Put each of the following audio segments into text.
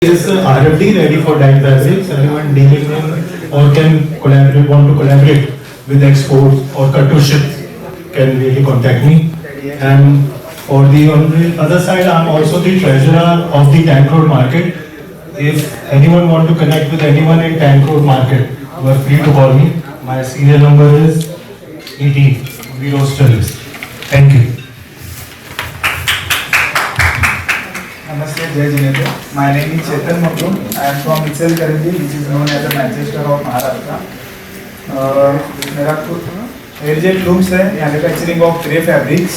Is RFD ready for dyed fabrics? Anyone dealing in or can collaborate, want to collaborate with exports or cut to ship can really contact me. And for the on the other side, I'm also the treasurer of the Tank Road Market. If anyone want to connect with anyone in Tank Road Market, you are free to call me. My serial number is 18. We roaster list. Thank you. Namaste, Jai Jineन्द्र. My name is Chetan Makhloom. I am from Itzel Karanji, which is known as the Manchester of Maharashtra. मेरा एलजेट looms है, manufacturing of grey fabrics.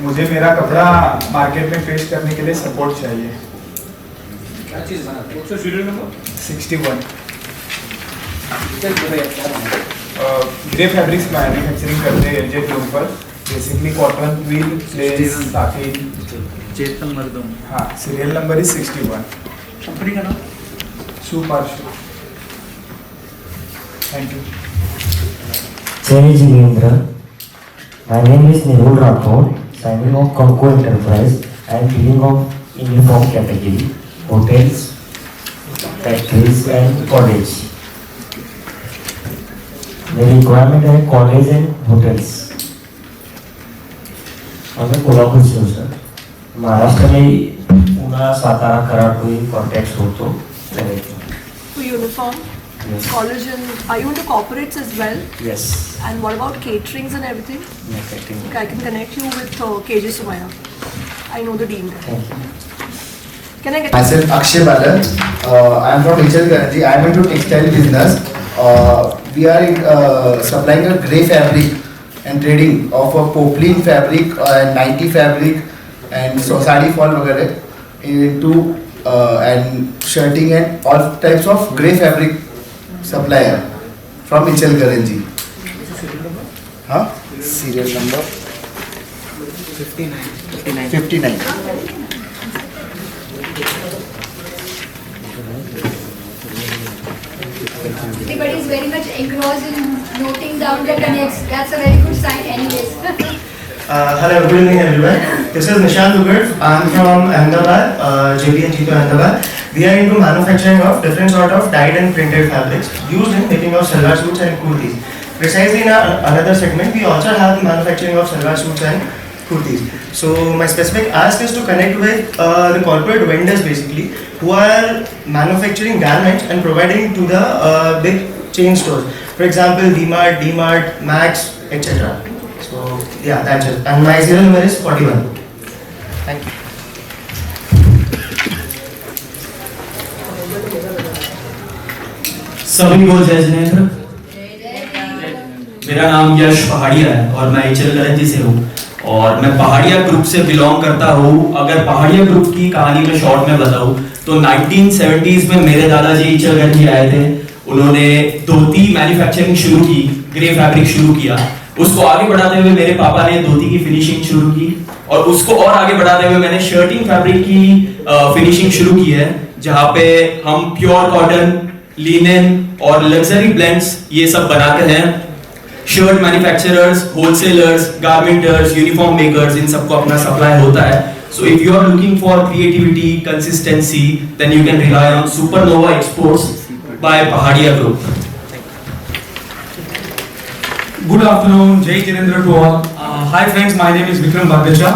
मुझे मेरा कपड़ा market में पेश करने के लिए सपोर्ट चाहिए. क्या चीज़ बनाते हो? Serial number 61. Grey fabrics manufacturing करते हैं एलजेट लूम पर. Basically cotton, twill, lace, satin. Chetan Mardam. हाँ, सीरियल नंबर इज 61. कंपनी का नाम? सुपार्शु. Thank you. Jai Jineन्द्ra. My name is Nirul Rathod, signing of Conco Enterprise. I am dealing of uniform category, hotels, factories and college. The requirement है college and hotels. हमें कोल्हापुर से हो sir. Maharashtra में पुणे, सातारा, कराड कोई contact हो तो चलेगा. For uniform, Yes. college, and are you into corporates as well? Yes. And what about caterings and everything? Manufacturing. Okay, I can connect you with KJ Sumaya. I know the dean there. Thank you. Can I get Myself Akshay Balan. I am from Itzel Karanji. I am into textile business. We are supplying a grey fabric and trading of a poplin fabric and nighty fabric and so sari fall वगैरह into and shirting and all types of grey fabric supplier from Itzel Karanji. Huh? Serial number 59. Everybody is very much engrossed in noting down the connects. That's a very good sign anyways. Hello, good evening everyone. This is Nishant Dugar. I am from Ahmedabad, JB and Jeetu Ahmedabad. We are into manufacturing of different sort of dyed and printed fabrics used in making of salwar suits and kurtis. Precisely in another segment, we also have the manufacturing of salwar suits and kurtis. So my specific ask is to connect with the corporate vendors basically who are manufacturing garments and providing to the big chain stores. For example, DMart, Max, etc. So yeah, that's it. And my serial number is 41. Thank you. सभी को जय जिनेन्द्र. मेरा नाम यश पहाड़िया है और मैं इचल करंजी से हूँ और मैं पहाड़िया ग्रुप से बिलोंग करता हूँ. अगर पहाड़िया ग्रुप की कहानी में शॉर्ट में बताऊँ तो 1970s में मेरे दादाजी इचल करंजी आए थे. उन्होंने धोती मैन्युफैक्चरिंग शुरू की, ग्रे फैब्रिक शुरू किया. उसको आगे बढ़ाते हुए मेरे पापा ने धोती की फिनिशिंग शुरू की और उसको और आगे बढ़ाते हुए मैंने शर्टिंग फैब्रिक की फिनिशिंग शुरू की है, जहाँ पे हम प्योर कॉटन, लिनेन और लग्जरी ब्लेंड्स ये सब बनाते हैं. Shirt manufacturers, wholesalers, garmenters, uniform makers, इन सबको अपना सप्लाई होता है. So if you are looking for creativity, consistency, then you can rely on Supernova Exports by Paharia group. Good afternoon, Jai Jineन्द्ra to all. Hi friends, my name is Vikram Bhargacha.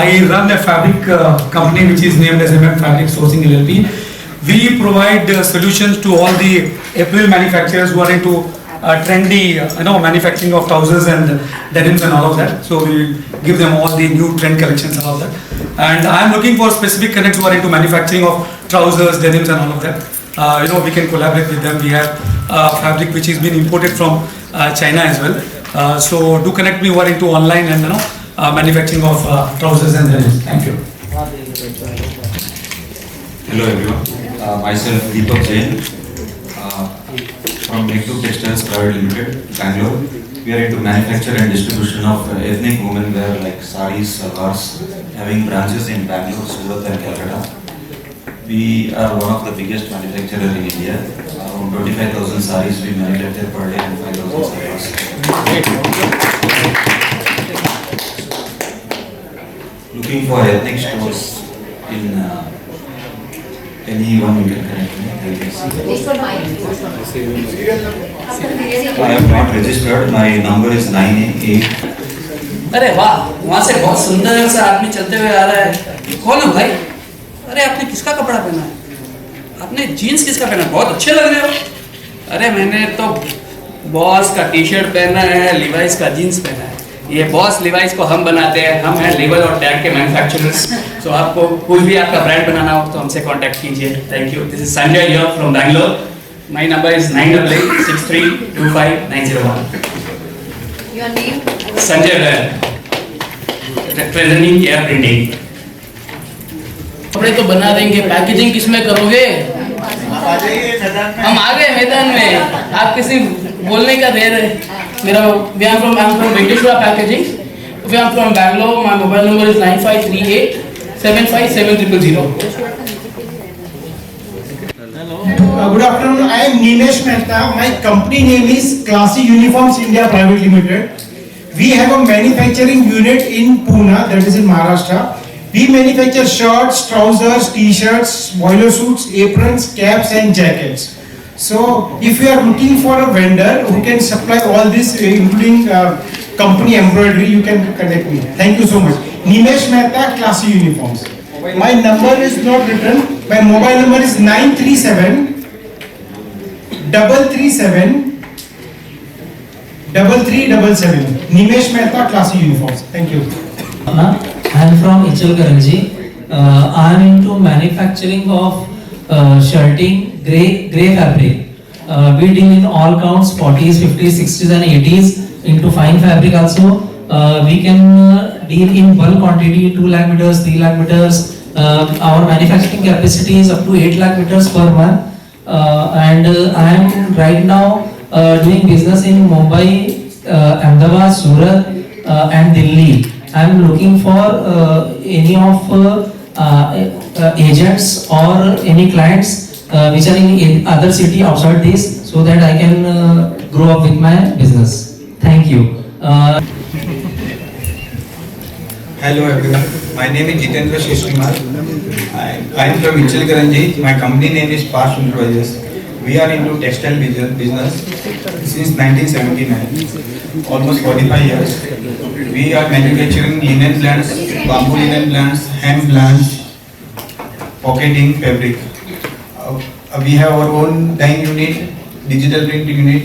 I run a fabric company which is named as MM Fabric Sourcing LLP. We provide solutions to all the apparel manufacturers who are into trendy, manufacturing of trousers and denims and all of that. So we give them all the new trend collections and all that. And I am looking for specific connects who are into manufacturing of trousers, denims and all of that. We can collaborate with them. We have fabric which is been imported from China as well. So do connect me who are into online and manufacturing of trousers and denims. Thank you. Hello everyone. Myself Deepak Jain from Make2 Textiles Private Limited, Bangalore. We are into manufacture and distribution of ethnic women wear like saris, salwars, having branches in Bangalore, Surat and Calcutta. We are one of the biggest manufacturer in India. Around 25,000 saris we manufacture per day and 5,000 salwars. Looking for ethnic stores in anyone you can connect me. I will see. This for mine. I have not registered. My number is 988. अरे वाह, वहाँ से बहुत सुंदर सा आदमी चलते हुए आ रहा है। कौन है भाई? अरे आपने किसका कपड़ा पहना है? आपने जीन्स किसका पहना है? बहुत अच्छे लग रहे हो। अरे मैंने तो बॉस का टी शर्ट पहना है, लिवाइस का जीन्स पहना है। ये बॉस लिवाइस को हम बनाते हैं, हम हैं लेबल और टैग के मैन्युफैक्चरर्स। सो आपको कोई भी आपका ब्रांड बनाना हो तो हमसे कांटेक्ट कीजिए। Thank you. This is Sanjay here from Bangalore. My number is 9886325901। Your name? Sanjay रैल, रिप्रेजेंटिंग केयर प्रिंटिंग। कपड़े तो बना देंगे, पैकेजिंग किसमें करोगे? हम आ गए मैदान में, आप किसी बोलने का देर है। मेरा I'm from Venkateshwara Packaging. We are from Bangalore. My mobile number is 9538757000. Good afternoon. I am Nilesh Mehta. My company name is Classy Uniforms India Private Limited. We have a manufacturing unit in Pune, that is in Maharashtra. We manufacture shirts, trousers, t-shirts, boiler suits, aprons, caps and jackets. So if you are looking for a vendor who can supply all this, including company embroidery, you can connect me. Thank you so much. Nilesh Mehta, Classy Uniforms. My number is not written. My mobile number is 937-377. Nilesh Mehta, Classy Uniforms. Thank you. I am from Ichal Karanji. I am into manufacturing of shirting, grey fabric. We deal in all counts, 40s, 50s, 60s and 80s, into fine fabric also. We can deal in bulk quantity, 2 lakh meters, 3 lakh meters. Our manufacturing capacity is up to 8 lakh meters per month. And I am right now doing business in Mumbai, Ahmedabad, Surat and Delhi. I am looking for any of agents or any clients which are in other city outside this, so that I can grow up with my business. Thank you. Hello everyone, my name is Jitendra Sheshkumar. I am from Ichal Karanji. My company name is Past Enterprises. We are into textile business since 1979, almost 45 years. We are manufacturing linen blends, bamboo linen blends, hemp blends, pocketing fabric. We have our own dyeing unit, digital printing unit.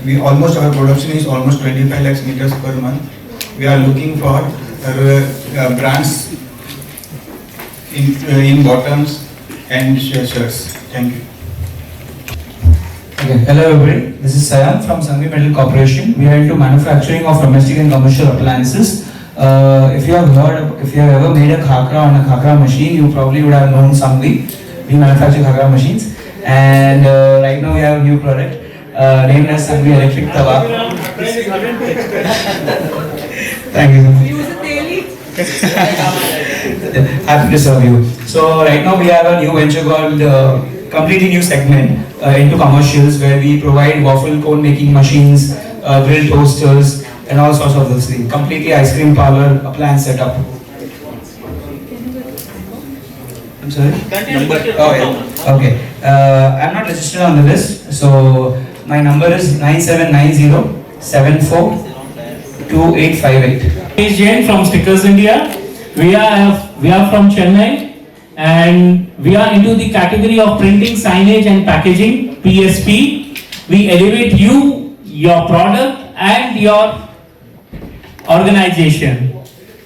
We almost our production is almost 25 lakhs meters per month. We are looking for brands in bottoms and shirts. Thank you. Okay. Hello everybody, this is Sayam from Sangvi Metal Corporation. We are into manufacturing of domestic and commercial appliances. If you have ever made a khakra on a khakra machine, you probably would have known Sangvi. We manufacture khakra machines, and right now we have a new product named as Sangvi Electric Tawa. Thank you. Happy to serve you. So right now we have a new venture called completely new segment into commercials, where we provide waffle cone making machines, grill toasters and all sorts of those things. Completely ice cream parlor appliance setup. I'm sorry? Oh yeah. Okay. I'm not registered on the list, so my number is 9790742858. Jain from Stickers India. We are from Chennai, and we are into the category of printing, signage and packaging, PSP. We elevate you, your product and your organization,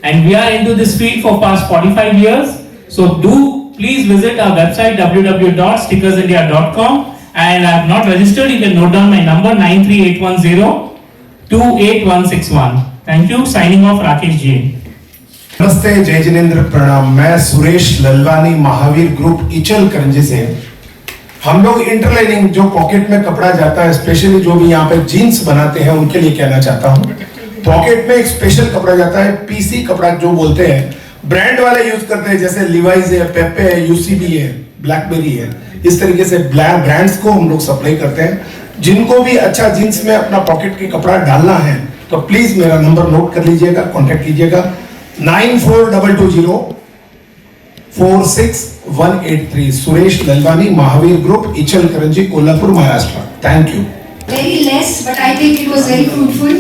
and we are into this field for past 45 years. So do please visit our website www.stickersindia.com, and I have not registered. You can note down my number 938102861. Thank you. Signing off, Rakesh Jain. नमस्ते, जय जिनेंद्र, प्रणाम। मैं Suresh Lalwani, Mahavir group, इचल Karanji से। हम लोग interlining, जो pocket में कपड़ा जाता है, स्पेशली जो भी यहाँ पे जीन्स बनाते हैं उनके लिए कहना चाहता हूँ। पॉकेट में एक स्पेशल कपड़ा जाता है, पीसी कपड़ा जो बोलते हैं, ब्रांड वाले यूज करते हैं, जैसे लिवाइस है, पेपे है, यूसीबी है, ब्लैकबेरी है। इस तरीके से ब्रांड्स को हम लोग सप्लाई करते हैं। जिनको भी अच्छा जीन्स में अपना पॉकेट के कपड़ा डालना है तो प्लीज मेरा नंबर नोट कर लीजिएगा, कॉन्टेक्ट कीजिएगा 9422 46183. Suresh Lalwani, Mahavir Group, Ichal Karanji, Kolhapur, Maharashtra. Thank you. Very less, but I think it was very fruitful.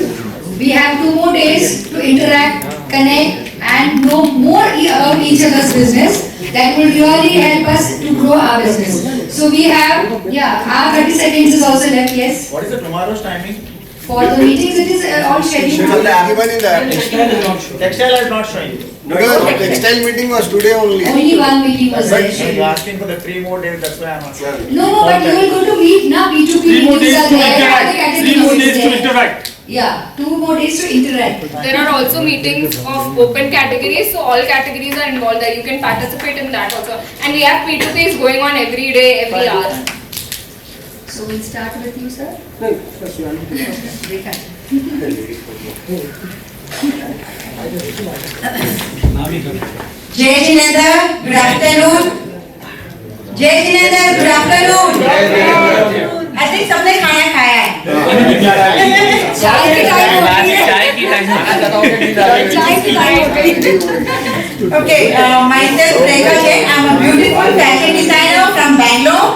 We have 2 more days to interact, connect, and know more about each other's business. That will really help us to grow our business. So we have, our 30 seconds is also left, yes. What is the tomorrow's timing? For the meetings, it is all scheduled. Even in the textile is not showing. No, the textile meeting was today only. Only one meeting was But there. you're asking for the 3 more days, that's why I'm asking. No, but you will go to meet now. B2B meetings are there. Other categories is there. Yeah, 2 more days to interact. There are also meetings of open categories, so all categories are involved there. You can participate in that also. And we have P2Ps going on every day, every hour. So we'll start with you, sir. Jai Jinendra, good afternoon. Jai Jinendra, good afternoon. I think सबने खाना खाया है. चाय की time हो गई. Okay, myself Rekha Jain. I'm a beautiful fashion designer from Bangalore.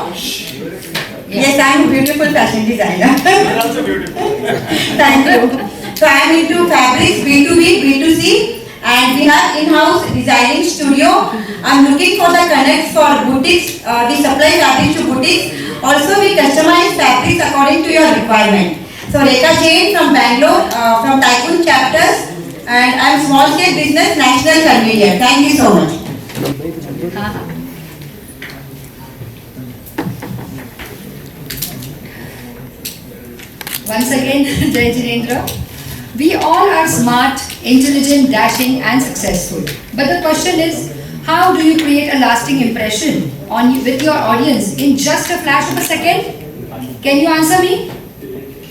Yes, I'm a beautiful fashion designer. You're also beautiful. Thank you. So I'm into fabrics, B2B, B2C, and we have in-house designing studio. I'm looking for the connects for boutiques, we supply fabrics to boutiques. Also, we customize fabrics according to your requirement. So Rekha Jain from Bangalore, from Tycoon Chapters, and I'm small scale business national convener. Thank you so much. Once again, Jai Jinendra. We all are smart, intelligent, dashing and successful. But the question is, how do you create a lasting impression with your audience in just a flash of a second? Can you answer me?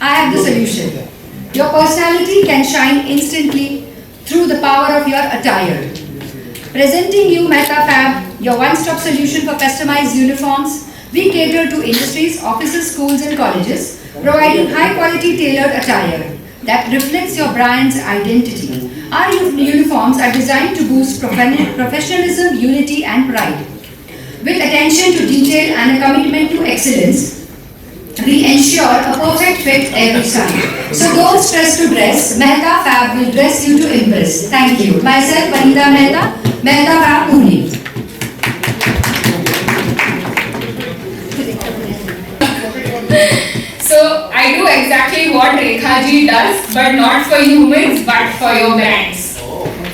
I have the solution. Your personality can shine instantly through the power of your attire. Presenting you Mehta Fab, your one-stop solution for customized uniforms. We cater to industries, offices, schools and colleges, providing high-quality tailored attire that reflects your brand's identity. Our uniforms are designed to boost professionalism, unity and pride. With attention to detail and a commitment to excellence, we ensure a perfect fit every time. So don't stress to dress. Mehta Fab will dress you to impress. Thank you. Myself, Vanita Mehta, Mehta Fab, Pune. So I do exactly what Rekha ji does, but not for humans, but for your brands.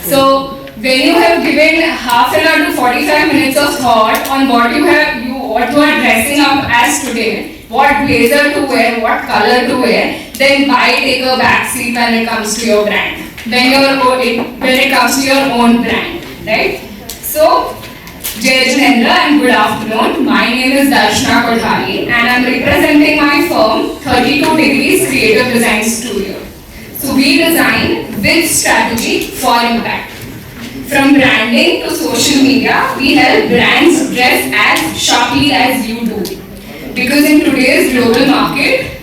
So when you have given half an hour to 45 minutes of thought on what you are dressing up as today, what blazer to wear, what color to wear, then why take a back seat when it comes to your brand, when it comes to your own brand, right? So Jai Jinendra and good afternoon. My name is Darshana Kodhari and I am representing my firm 32 Degrees Creative Design Studio. So we design with strategy for impact. From branding to social media, we help brands dress as sharply as you do. Because in today's global market,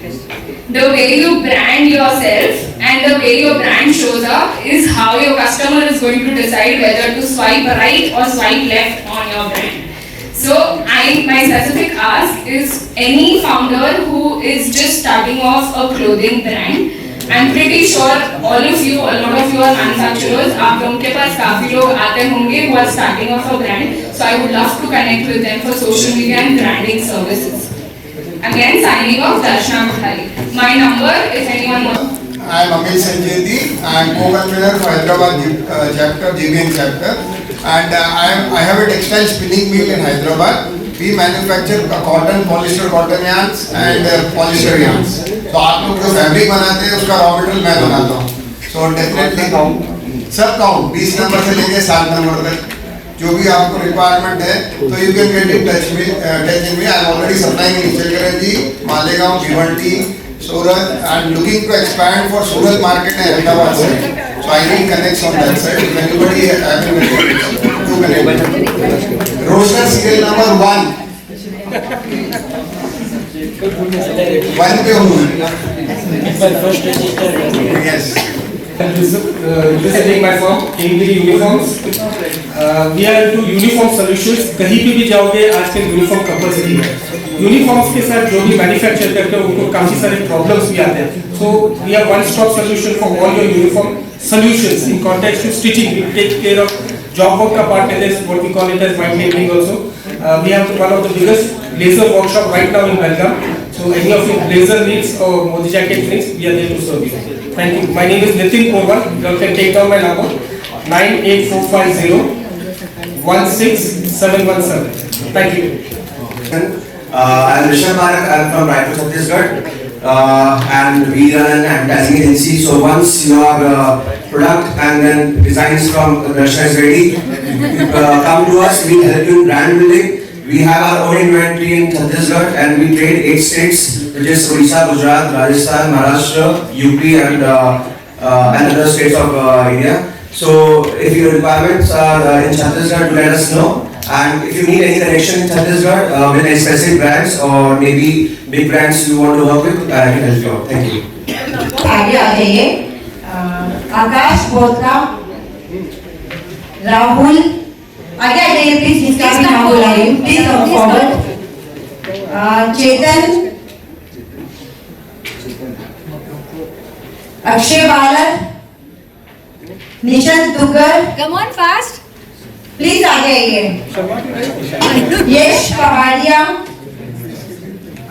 the way you brand yourself and the way your brand shows up is how your customer is going to decide whether to swipe right or swipe left on your brand. So my specific ask is any founder who is just starting off a clothing brand, I'm pretty sure all of you, a lot of you are manufacturers, आप लोगों के पास काफी लोग आते होंगे who are starting off a brand, so I would love to connect with them for social media and branding services. Again, signing off, Darshana Kodhari. My number, if anyone wants. I am Amil Sanjeti. I am co-convener for Hyderabad chapter, JBN chapter, and I have a textile spinning mill in Hyderabad. We manufacture cotton, polyester cotton yarns and polyester yarns. So आप लोग जो fabric बनाते हैं उसका raw material मैं बनाता हूँ. So definitely सब काउंट 20 नंबर से लेके 7 नंबर तक जो भी आपको रिक्वायरमेंट है तो you can get in touch me. I am already supplying in Ichalkaranji, Malegaon, Bhiwandi, Surat. I am looking to expand for Surat market and Ahmedabad side. So I need connects on that side. If anybody having to connect. Roaster serial number 1. 1 पे हूँ. Yes. Visiting my firm, Kingdiri Uniforms. We are into uniform solutions. कहीं भी जाओगे आजकल uniform compulsory है. Uniforms के साथ जो भी मैन्युफैक्चर करते हैं उनको काफी सारे प्रॉब्लम्स भी आते हैं. So we are one stop solution for all your uniform solutions in context to stitching. We take care of job work का part in this, what we call it as mind labeling also. We have one of the biggest laser workshop right now in Belgaum. So any of your blazer needs or Modi jacket needs, we are there to serve you. Thank you. My name is Nitin Porwal. You can take down my number 98450 16717. Thank you. I am Rishabh Barak. I am from Raipur, Chhattisgarh. And we run an advertising agency. So once your product and then designs from Russia is ready, come to us. We help you in brand building. We have our own inventory in Chhattisgarh and we trade 8 states, which is Odisha, Gujarat, Rajasthan, Maharashtra, UP and other states of India. So if your requirements are in Chhattisgarh, do let us know. And if you need any connection in Chhattisgarh with any specific brands or maybe big brands you want to work with, I can help you out. Thank you. आगे आ जाइए. आकाश बोत्रा, राहुल, आगे आ जाइए please. जिसका भी नाम बोला है please come forward. Chetan, Akshay Balak, Nishant Duggar. Come on fast. Please आगे आइए. यश पहाड़िया,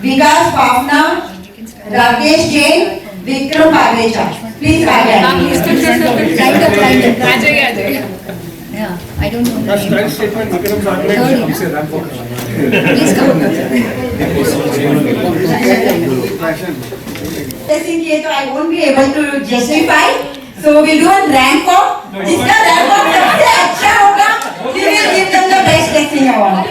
विकास पावना, राकेश जैन, विक्रम पागेचा. प्लीज आगे आइए. Yeah, I don't know. Strike statement Vikram Bagre हमसे रैंप वॉक. Please come. किए तो I won't be able to justify. So we do a rank off. जिसका rank off सबसे अच्छा होगा, we will give them the best testing award.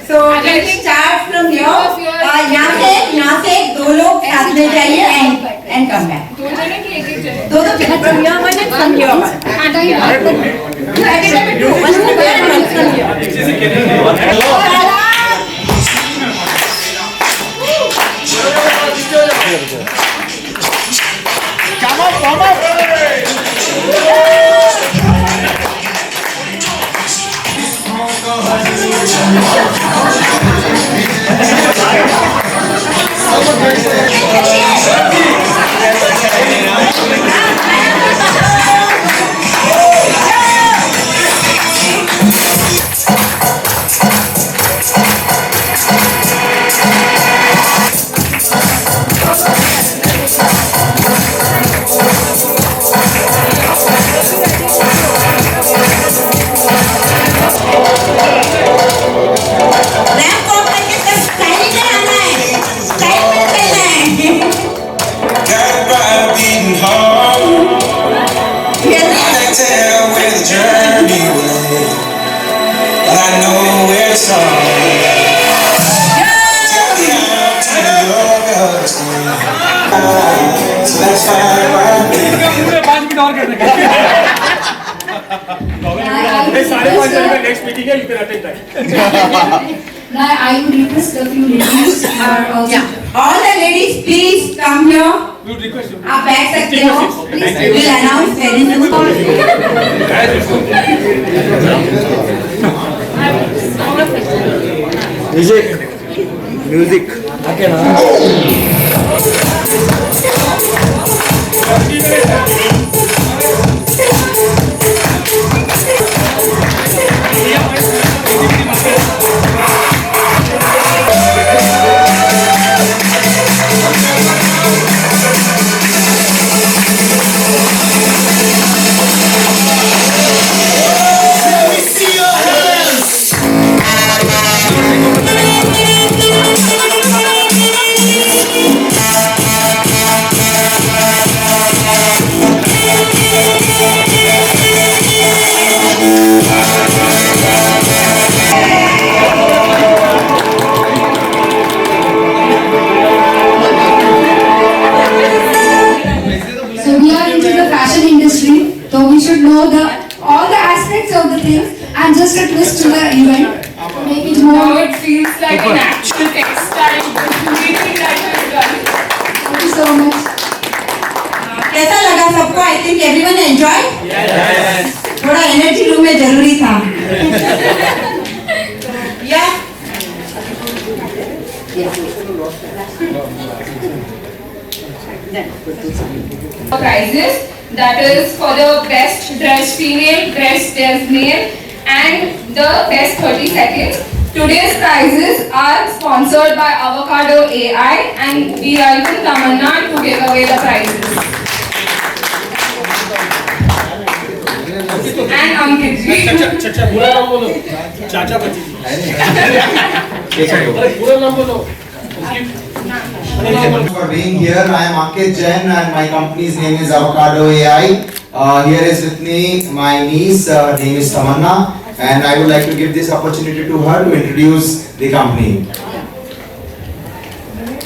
So let's start from here. यहाँ से 2 लोग साथ में जाइए and come back. दो from here one and from here one. Next meeting you can attend that. Now I would request a few ladies are also. All the ladies, please come here. We would request you. आप बैठ सकते हो. Please, we will announce very soon. Music. all the aspects of the things and just a twist to the event to make it more. Now it feels like an actual textile. Everything that you've done. Thank you so much. कैसा लगा सबको? I think everyone enjoy. थोड़ा energy room में जरूरी था। या prizes, that is for the best dressed female, best dressed male, and the best 30 seconds. Today's prizes are sponsored by Avocado AI, and we welcome Tamanna to give away the prizes. And Ankit ji. पूरा नाम बोलो, चाचा बच्ची जी। पूरा नाम बोलो। For being here, I am Ankit Jain and my company's name is Avocado AI. Here is with me my niece, her name is Tamanna, and I would like to give this opportunity to her to introduce the company.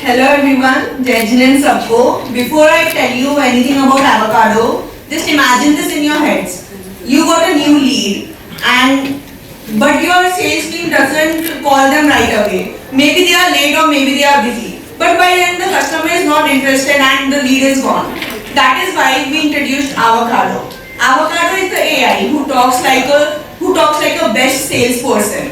Hello everyone, Jai Jinesh सबको. Before I tell you anything about Avocado, just imagine this in your heads. You got a new lead, but your sales team doesn't call them right away. Maybe they are late or maybe they are busy. But by then the customer is not interested and the lead is gone. That is why we introduced Avocado. Avocado is the AI who talks like a best salesperson.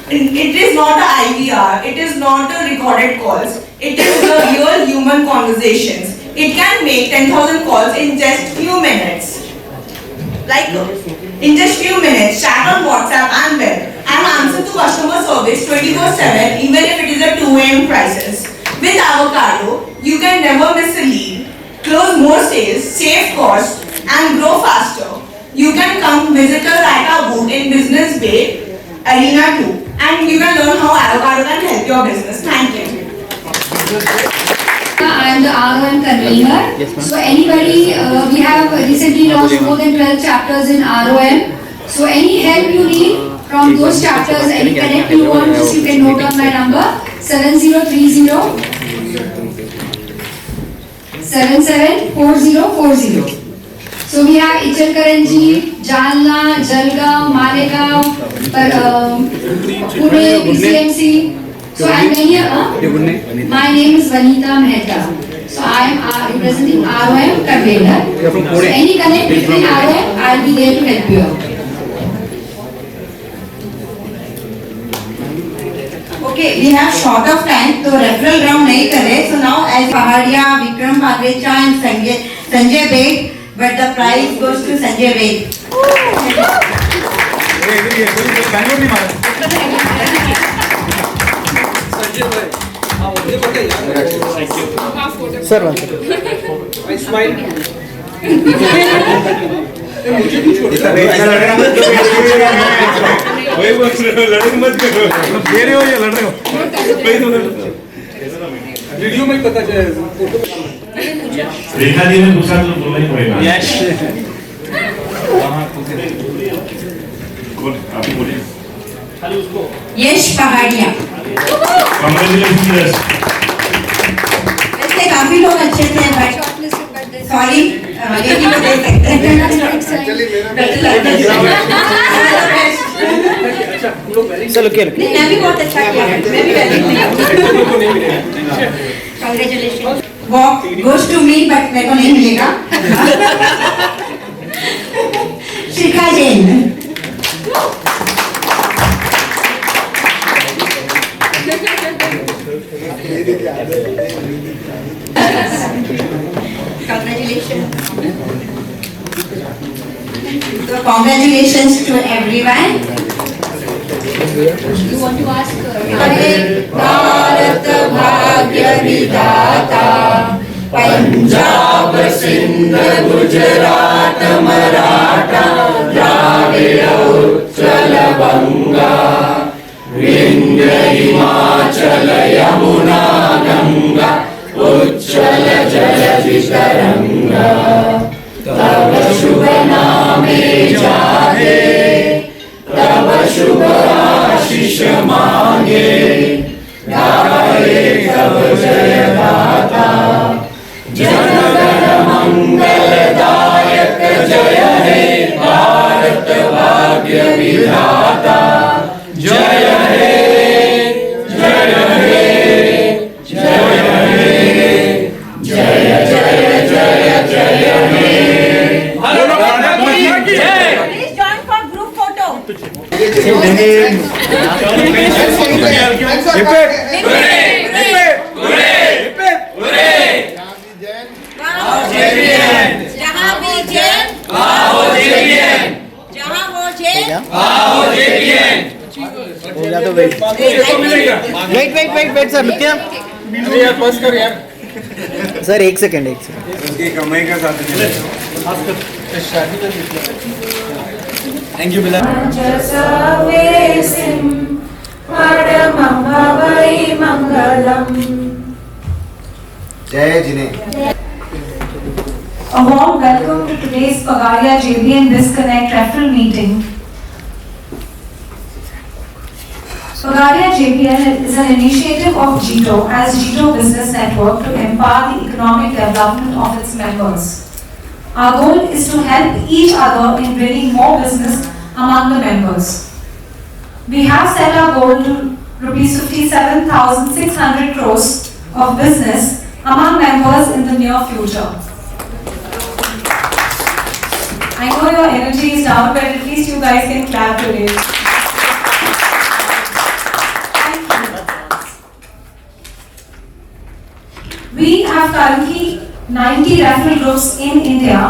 It is not a IVR, it is not a recorded calls. It is the real human conversations. It can make 10,000 calls in just few minutes. In just few minutes, chat on WhatsApp and web, and answer to customer service 24/7, even if it is a 2 AM crisis. With Avocado, you can never miss a lead, close more sales, save costs, and grow faster. You can come visit us at our booth in Business Bay Arena 2, and you can learn how Avocado can help your business. Thank you. I am the ROM convener. So anybody, we have recently launched more than 12 chapters in ROM. So any help you need from those chapters, any connect you want, just you can note down my number 7030 774040. So we have Ichalkaranji, Jalna, Jalgaon, Malegaon, Pune, BCMC. So I'm many. My name is Vanita Mehta. So I am representing ROM convener. So any connect between ROM, I'll be there to help you out. Okay, we have short of time, so referral round नहीं करे. So now as Pahadia, Vikram Bhagrecha and Sanjay Beg, but the prize goes to Sanjay Beg. Sir smile लड़ने मत करो दे रहे हो या लड़ रहे हो वीडियो में पता चले रेखा जी ने दूसरा तो बोलना ही पड़ेगा यस आप ही बोलिए यश पहाड़िया कांग्रेचुलेशंस वैसे काफी लोग अच्छे थे बट सॉरी ये भी तो दे सकते हैं चलो क्या नहीं मैं भी बहुत अच्छा किया मैं भी congratulation walk goes to me but मेरे को नहीं मिलेगा शिखा Jain Congratulations. So congratulations to everyone. You want to ask? Bharat Bhagya Vidata Punjab Sindh Gujarat Maratha Dravida Uttal Banga Vindhya Himachal Yamuna Ganga उच्चल जलधि तरंगा तब शुभ नामे जागे तब शुभ आशीष मांगे गाए तब जय गाथा जनगण मंगलदायक जय हे भारत भाग्य विधाता जय हे जय हे जय हे जय जय जय जहाँ भी जैन वहाँ हो JPN, जहाँ हो जैन वहाँ हो JPN। हो गया तो वेट सर, रुकिए आप सर, एक सेकंड कमाई का साथ थैंक यू बिला जय जिने। A warm welcome to today's Pagadia JBN Disconnect referral meeting. Pagadia JBN is an initiative of GITO as GITO Business Network to empower the economic development of its members. Our goal is to help each other in bringing more business among the members. We have set our goal to rupees 57,600 crores of business among members in the near future. I know your energy is down, but at least you guys can clap today. Thank you. We have currently 90 referral groups in India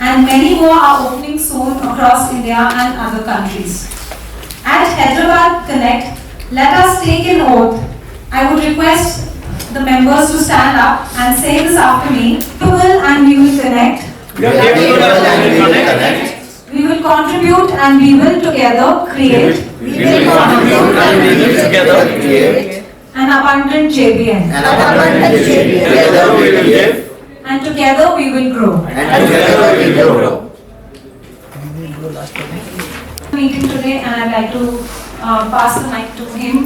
and many more are opening soon across India and other countries. At Hyderabad Connect, let us take an oath. I would request the members to stand up and say this after me. We will and we will connect. We will contribute and we will together create. An abundant JBN. Together we will give. And together we will grow. Meeting today, and I'd like to pass the mic to him.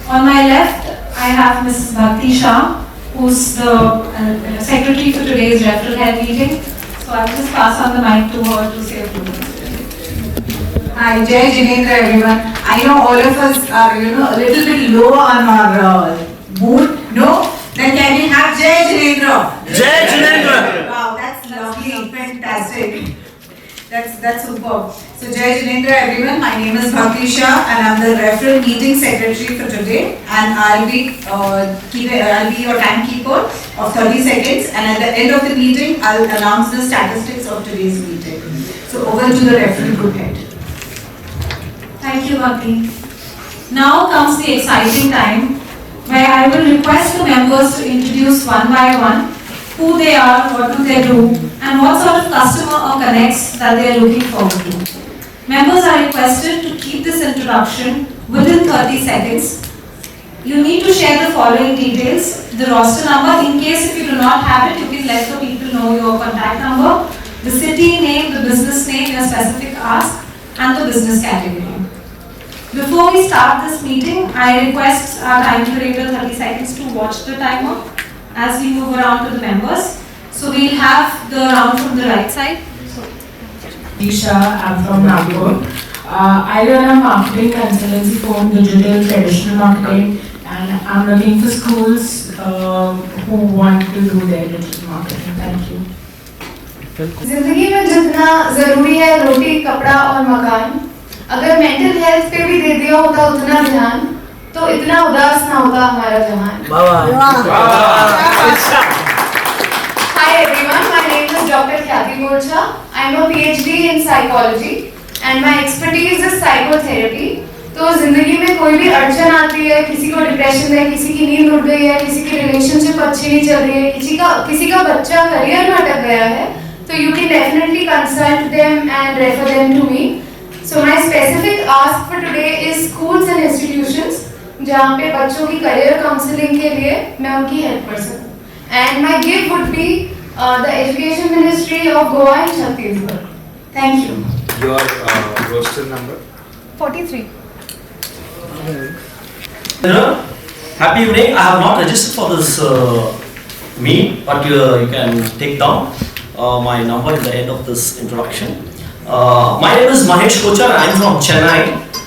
On my left, I have Mrs. Bhakti Shah, who's the secretary for today's referral head meeting. So I'll just pass on the mic to her to say a few words. Hi, Jai Jinendra everyone. I know all of us are, a little bit low on our mood. No? Then can we have Jai Jinendra? Jai Jinendra. Wow, that's lovely, fantastic. That's superb. So Jai Jinendra everyone, my name is Bhakti Shah and I'm the referral meeting secretary for today, and I'll be your timekeeper of 30 seconds, and at the end of the meeting I'll announce the statistics of today's meeting. So over to the referral group head. Thank you, Bhakti. Now comes the exciting time where I will request the members to introduce one by one who they are, what do they do, and what sort of customer or connects that they are looking forward to. Members are requested to keep this introduction within 30 seconds. You need to share the following details: the roster number, in case if you do not have it, you can let the people know your contact number, the city name, the business name, your specific ask, and the business category. Before we start this meeting, I request our time curator 30 seconds to watch the timer as we move around to the members. So we'll have the round from the right side. Isha, I'm from Nagpur. I run a marketing consultancy firm, digital traditional marketing, and I'm looking for schools who want to do their digital marketing. Thank you. जिंदगी में जितना जरूरी है रोटी, कपड़ा और मकान, अगर mental health पे भी दे दिया होता उतना ध्यान, तो इतना उदास ना होता हमारा जहान। Hi everyone, my name is Dr. Khyati Morcha. I am a PhD in psychology and my expertise is psychotherapy. तो जिंदगी में कोई भी अड़चन आती है, किसी को डिप्रेशन है, किसी की नींद उड़ गई है, किसी की रिलेशनशिप अच्छी नहीं चल रही है, किसी का बच्चा करियर में अटक गया है, तो you can definitely consult them and refer them to me. So my specific ask for today is schools and institutions जहाँ पे बच्चों की करियर काउंसलिंग के लिए मैं उनकी हेल्प कर सकूँ. And my gift would be the Education Ministry of Goa and Chhattisgarh. Thank you. Your roster number? 43. Happy evening. I have not registered for this meet, but you can take down my number at the end of this introduction. My name is Mahesh Kochar. I am from Chennai,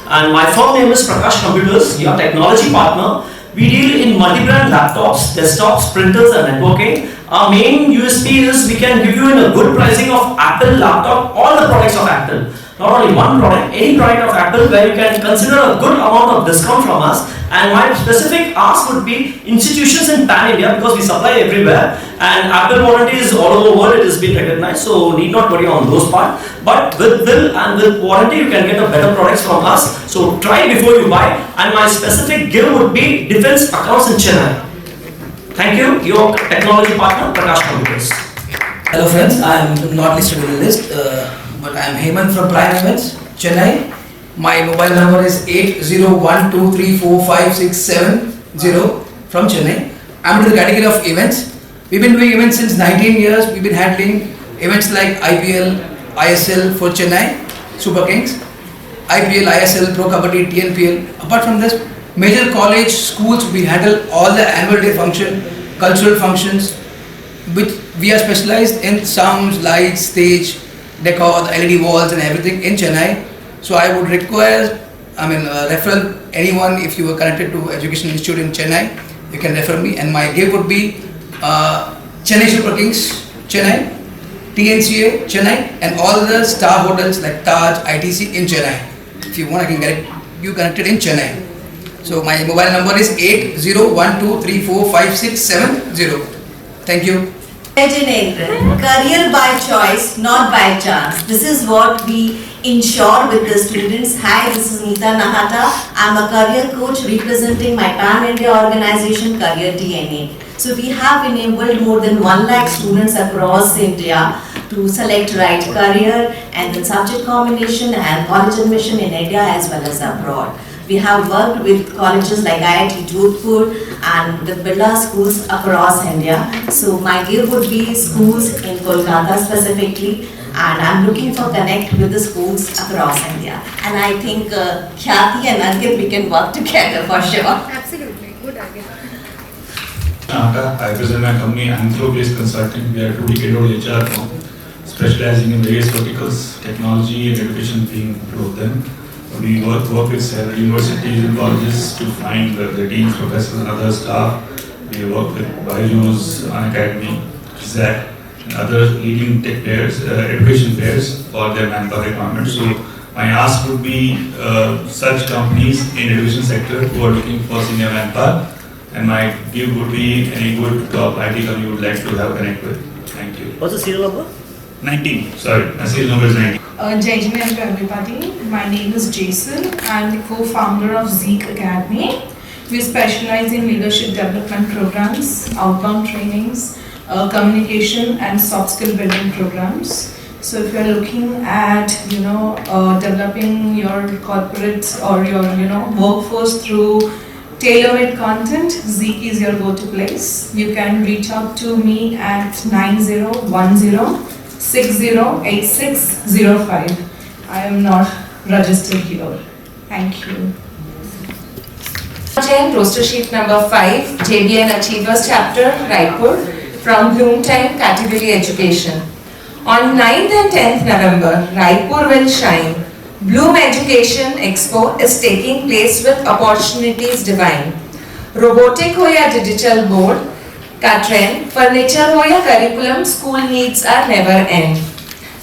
and my firm name is Prakash Computers. Your technology partner. We deal in multi-brand laptops, desktops, printers, and networking. Our main USP is we can give you in a good pricing of Apple laptop, all the products of Apple. Not only one product, any product of Apple where you can consider a good amount of discount from us. And my specific ask would be institutions in Pan India, because we supply everywhere and Apple warranty is all over the world, it has been recognized, so need not worry on those parts. But with bill and with warranty you can get a better products from us. So try before you buy. And my specific give would be defense accounts in Chennai. Thank you, your technology partner Prakash Computers. Hello friends, I am not listed in the list, but I am Hemant from Prime Events, Chennai. My mobile number is 8012345670 from Chennai. I am in the category of events. We've been doing events since 19 years. We've been handling events like IPL, ISL for Chennai, Super Kings, IPL, ISL, Pro Kabaddi, TNPL. Apart from this, major college, schools, we handle all the annual day function, cultural functions, which we are specialized in sounds, lights, stage, decor, the LED walls and everything in Chennai. So I would require, refer anyone if you are connected to Education Institute in Chennai, you can refer me, and my give would be Chennai Super Kings, Chennai, TNCA, Chennai, and all the star hotels like Taj, ITC in Chennai. If you want, I can get you connected in Chennai. So my mobile number is 8012345670. Thank you. Career by choice, not by chance. This is what we ensure with the students. Hi, this is Neeta Nahata. I'm a career coach representing my Pan India organization, Career DNA. So we have enabled more than 1 lakh students across India to select right career and then subject combination and college admission in India as well as abroad. We have worked with colleges like IIT Jodhpur and with Birla schools across India. So my give would be schools in Kolkata specifically, and I'm looking for connect with the schools across India. And I think Khyati and Ankit, we can work together for sure. Absolutely, good idea. I represent my company, Anthro Based Consulting. We are a 2-decade-old HR firm specializing in various verticals, technology and education being two of them. We work with several universities and colleges to find the deans, professors and other staff. We work with Byju's, Unacademy, ZAC and other leading tech players, education players for their manpower requirements. So my ask would be such companies in education sector who are looking for senior manpower, and my give would be any good top IT company you would like to have connect with. Thank you. What's the serial number? 19. Sorry, my serial number is 19. Jai Jinay to everybody. My name is Jason. I'm the co-founder of Zeek Academy. We specialize in leadership development programs, outbound trainings, communication and soft skill building programs. So if you're looking at, developing your corporate or your, workforce through tailor-made content, Zeek is your go-to place. You can reach out to me at 9010-608605. I am not registered here. Thank you. Roster sheet number 5, JBN Achievers Chapter, Raipur, from Bloom Time Category Education. On 9th and 10th November, Raipur will shine. Bloom Education Expo is taking place with opportunities divine. Robotic हो या digital board का trend, furniture हो या curriculum, school needs are never end.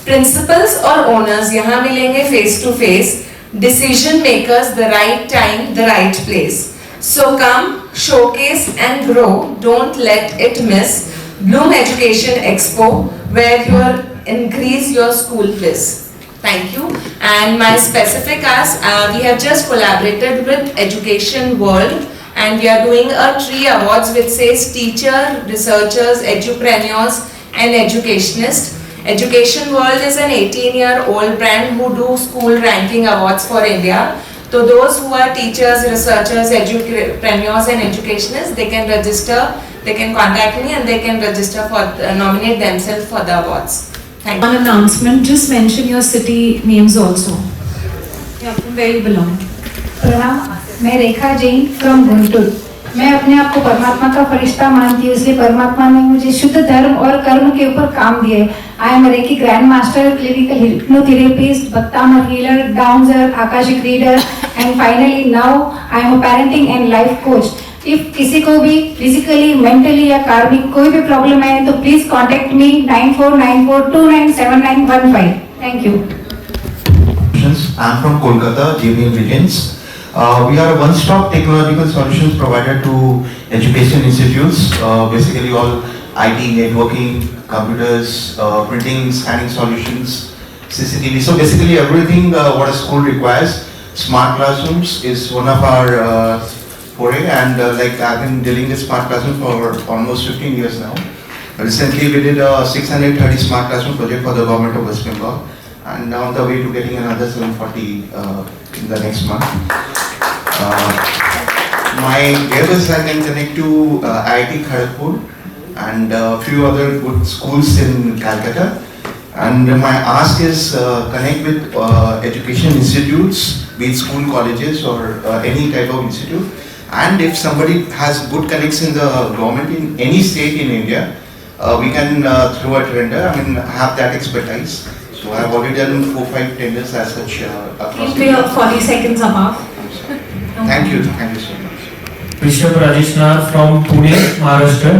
Principals और owners यहाँ मिलेंगे face to face. Decision makers, the right time, the right place. So come, showcase and grow. Don't let it miss. Bloom Education Expo, where you increase your school quiz. Thank you. And my specific ask, we have just collaborated with Education World, and we are doing a tree awards which says teacher, researchers, edupreneurs and educationists. Education World is an 18-year-old brand who do school ranking awards for India. So those who are teachers, researchers, edupreneurs and educationists, they can register, they can contact me and they can register for, nominate themselves for the awards. Thank you. One announcement, just mention your city names also. Yeah, from where you belong. प्रणाम, मैं रेखा Jain from Guntur. मैं अपने आप को परमात्मा का फरिश्ता मानती हूँ, इसलिए परमात्मा ने मुझे शुद्ध धर्म और कर्म के ऊपर काम दिए। I am reiki grand master, clinical hypnotherapist, Bhaktamar healer, Downser, Akashic reader, and finally now I am a parenting and life coach. If किसी को भी फिजिकली, मेंटली या कार्मिक कोई भी प्रॉब्लम है तो please contact me 9494297915. Thank you. I'm from Kolkata, JBL Reliance. We are a one-stop technological solutions provider to education institutes, basically all IT, networking, computers, printing, scanning solutions, CCTV. So basically everything what a school requires. Smart classrooms is one of our foray, and like I've been dealing with smart classrooms for almost 15 years now. Recently we did a 630 smart classroom project for the government of West Bengal, and now on the way to getting another 740 in the next month. My web is I can connect to IIT Kharagpur and a few other good schools in Calcutta. And my ask is connect with education institutes, be it school, colleges or any type of institute. And if somebody has good connects in the government in any state in India, we can throw a tender, have that expertise. So I have already done 4-5 tenders as such across Give me 40 seconds above. Thank you so much. Rishabh Rajeshnar from Pune, Maharashtra.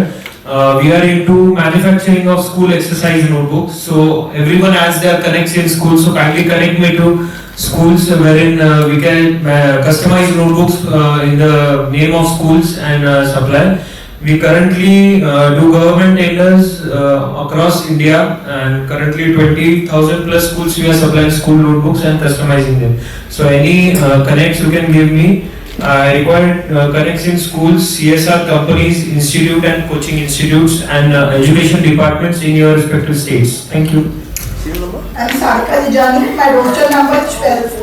We are into manufacturing of school exercise notebooks. So everyone has their connects in schools. So kindly connect me to schools wherein we can customize notebooks in the name of schools and supply. We currently do government tenders across India, and currently 20,000 plus schools we are supplying school notebooks and customizing them. So any connects you can give me. I require connects in schools, CSR companies, institute and coaching institutes and education departments in your respective states. Thank you. I'm Sarika Dijani, my roster number 12.